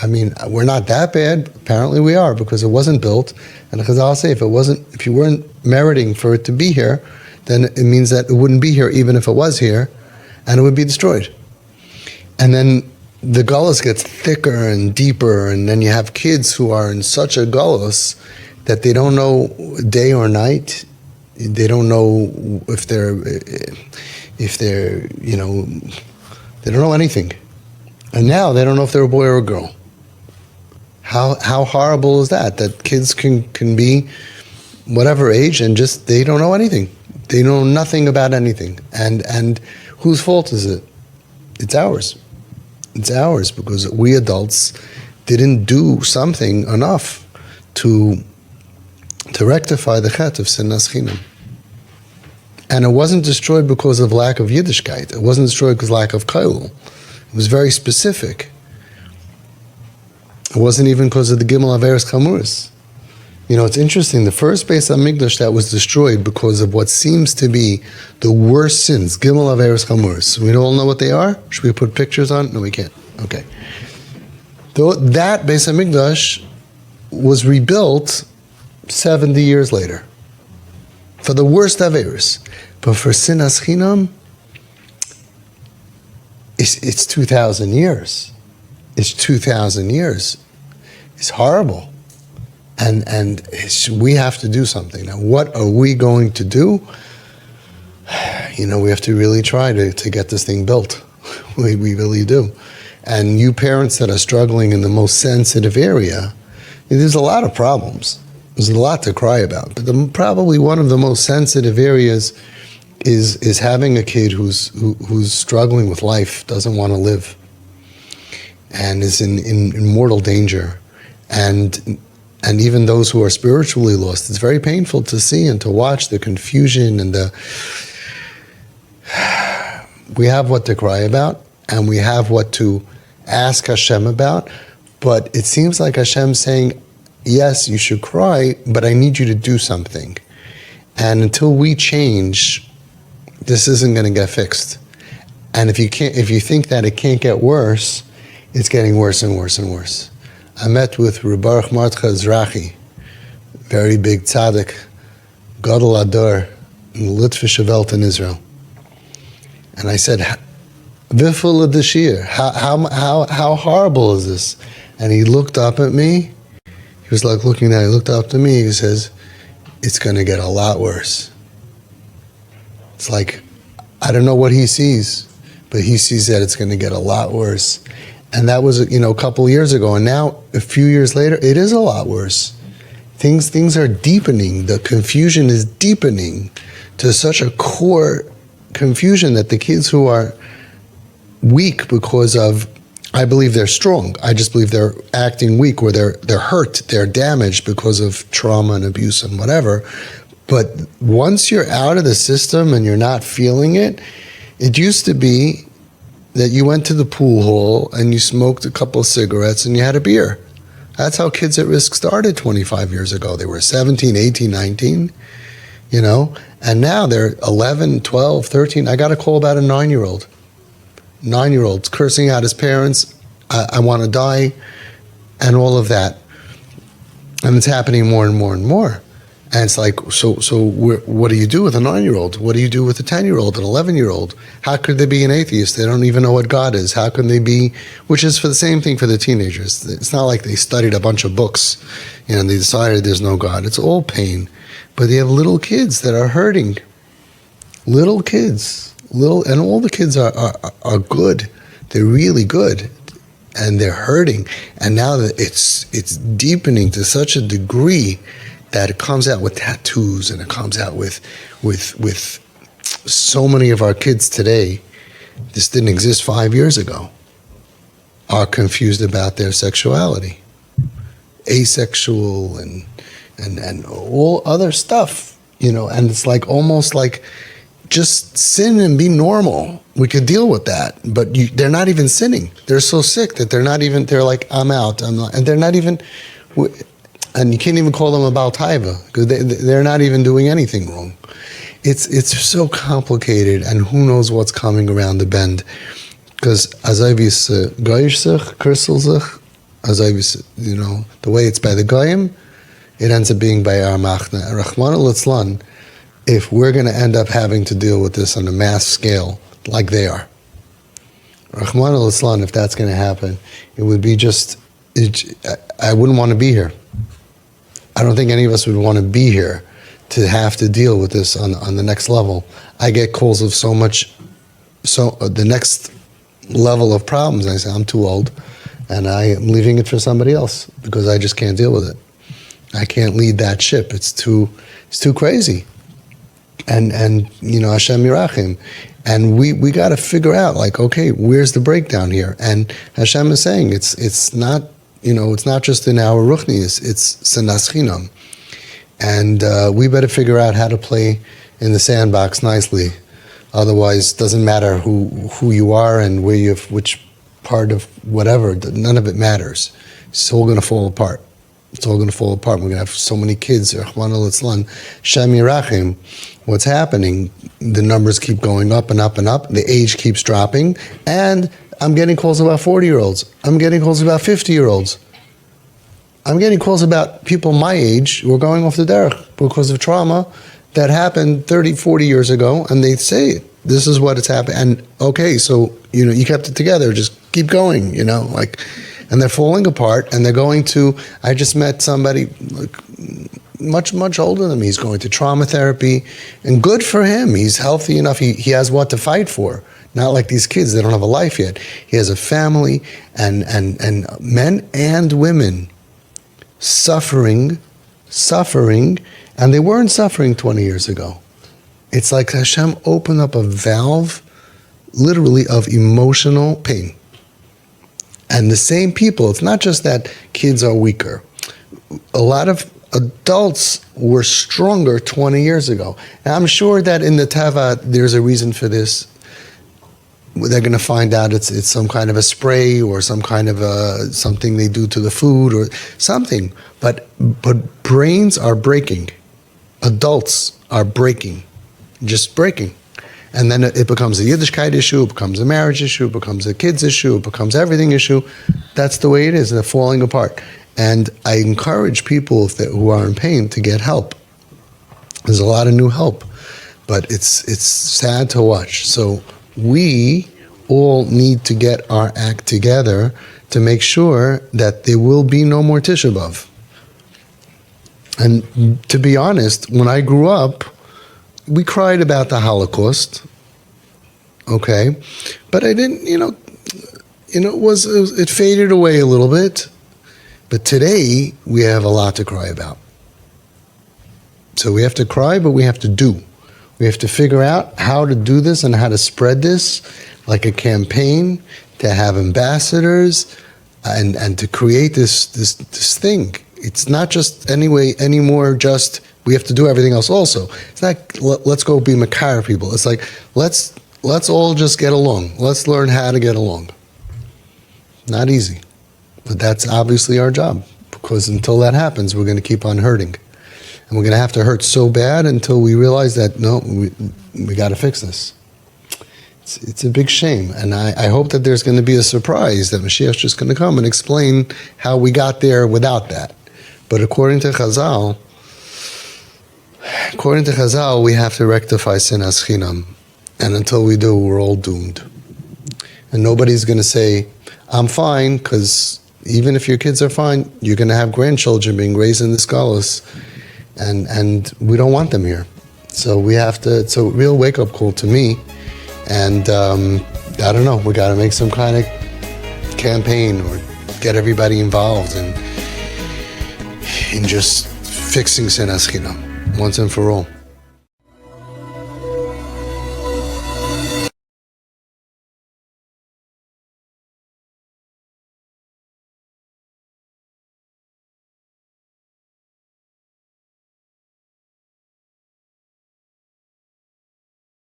I mean, we're not that bad. Apparently we are, because it wasn't built. And the Chazal say, if you weren't meriting for it to be here, then it means that it wouldn't be here even if it was here, and it would be destroyed. And then the gullus gets thicker and deeper, and then you have kids who are in such a gullus that they don't know day or night. They don't know if they're, they don't know anything. And now they don't know if they're a boy or a girl. How horrible is that? That kids can be whatever age and just, they don't know anything. They know nothing about anything. And whose fault is it? It's ours. It's ours, because we adults didn't do something enough to rectify the chet of sinas chinam. And it wasn't destroyed because of lack of Yiddishkeit. It wasn't destroyed because of lack of kailul. It was very specific. It wasn't even because of the Gimel Averos Chamuris. It's interesting. The first Beis HaMikdash that was destroyed because of what seems to be the worst sins, Gimel Averos Chamuris. We all know what they are? Should we put pictures on? No, we can't. Okay. That Beis HaMikdash was rebuilt 70 years later for the worst Averos. But for sinas chinam, it's 2,000 years. It's 2,000 years. It's horrible. And we have to do something. Now, what are we going to do? We have to really try to get this thing built. We really do. And you parents that are struggling in the most sensitive area, there's a lot of problems. There's a lot to cry about. But probably one of the most sensitive areas is having a kid who's struggling with life, doesn't want to live, and is in mortal danger. And even those who are spiritually lost, it's very painful to see and to watch the confusion and we have what to cry about, and we have what to ask Hashem about, but it seems like Hashem's saying, yes, you should cry, but I need you to do something. And until we change, this isn't going to get fixed. And if you think that it can't get worse, it's getting worse and worse and worse. I met with Reb Baruch Mardcha Ezrachi, very big tzaddik, Gadol Ador, in the Litvish Welt in Israel. And I said, Viful Adashir, how horrible is this? And he looked up at me. He was like looking down. He looked up to me. He says, it's going to get a lot worse. It's like, I don't know what he sees, but he sees that it's going to get a lot worse. And that was, a couple of years ago. And now, a few years later, it is a lot worse. Things are deepening. The confusion is deepening to such a core confusion that the kids who are weak because of, I believe they're strong. I just believe they're acting weak, or they're hurt, they're damaged because of trauma and abuse and whatever. But once you're out of the system and you're not feeling it, it used to be that you went to the pool hall and you smoked a couple of cigarettes and you had a beer. That's how Kids at Risk started 25 years ago. They were 17, 18, 19, and now they're 11, 12, 13. I got a call about a 9-year-old. 9-year-old cursing out his parents, I want to die, and all of that. And it's happening more and more and more. And it's like, so what do you do with a 9-year-old? What do you do with a 10-year-old, an 11-year-old? How could they be an atheist? They don't even know what God is. How can they be, which is for the same thing for the teenagers. It's not like they studied a bunch of books and they decided there's no God. It's all pain. But they have little kids that are hurting. Little kids. And all the kids are good. They're really good. And they're hurting. And now that it's deepening to such a degree that it comes out with tattoos, and it comes out with so many of our kids today, this didn't exist 5 years ago, are confused about their sexuality. Asexual and all other stuff, and it's like almost like just sin and be normal. We could deal with that, but they're not even sinning. They're so sick that they're like, I'm out, I'm not, and they're not even, and you can't even call them a Baal Taiva, because they're not even doing anything wrong. It's so complicated, and who knows what's coming around the bend. Because as I was Geish sich, Kursel sich, as I was, the way it's by the Goyim, it ends up being by our Machna. Rahman al-Itzlan, if we're going to end up having to deal with this on a mass scale, like they are, Rahman al-Itzlan, if that's going to happen, it would be I wouldn't want to be here. I don't think any of us would want to be here to have to deal with this on the next level. I get calls of the next level of problems. I say, I'm too old, and I am leaving it for somebody else because I just can't deal with it. I can't lead that ship. It's too crazy. And Hashem Yirachim. And we got to figure out, like, okay, where's the breakdown here? And Hashem is saying it's not, it's not just in our ruchnis, it's senas chinam. And we better figure out how to play in the sandbox nicely. Otherwise, it doesn't matter who you are and which part of whatever. None of it matters. It's all going to fall apart. It's all going to fall apart. We're going to have so many kids. Rahman al-Itzlan, Shem Yirachim. What's happening? The numbers keep going up and up and up. The age keeps dropping. And I'm getting calls about 40-year-olds. I'm getting calls about 50-year-olds. I'm getting calls about people my age who are going off the derech because of trauma that happened 30, 40 years ago. And they say, this is what it's happened. And okay, so, you kept it together. Just keep going, and they're falling apart, and they're going to, I just met somebody much, much older than me. He's going to trauma therapy, and good for him. He's healthy enough. He has what to fight for. Not like these kids, they don't have a life yet. He has a family, and men and women suffering, and they weren't suffering 20 years ago. It's like Hashem opened up a valve, literally, of emotional pain. And the same people, it's not just that kids are weaker. A lot of adults were stronger 20 years ago. And I'm sure that in the Tava, there's a reason for this. They're going to find out it's some kind of a spray or some kind of something they do to the food or something. But brains are breaking. Adults are breaking. Just breaking. And then it becomes a Yiddishkeit issue, it becomes a marriage issue, it becomes a kids issue, it becomes everything issue. That's the way it is. They're falling apart. And I encourage people who are in pain to get help. There's a lot of new help, but it's sad to watch. So we all need to get our act together to make sure that there will be no more Tisha B'Av. And to be honest, when I grew up, we cried about the Holocaust, okay, but I didn't, it faded away a little bit. But today we have a lot to cry about. So we have to cry, but we have to do. We have to figure out how to do this and how to spread this like a campaign, to have ambassadors, and to create this thing. It's not just anymore just we have to do everything else also. It's not let's go be Makar people. It's like let's all just get along. Let's learn how to get along. Not easy. But that's obviously our job, because until that happens, we're going to keep on hurting. And we're going to have to hurt so bad until we realize that, no, we got to fix this. It's a big shame. And I hope that there's going to be a surprise, that Mashiach's just going to come and explain how we got there without that. But according to Chazal, we have to rectify sinas chinam. And until we do, we're all doomed. And nobody's going to say, I'm fine, because even if your kids are fine, you're going to have grandchildren being raised in this galus, and we don't want them here. So we have to. It's a real wake-up call to me, and I don't know. We got to make some kind of campaign or get everybody involved in just fixing sinas chinam once and for all.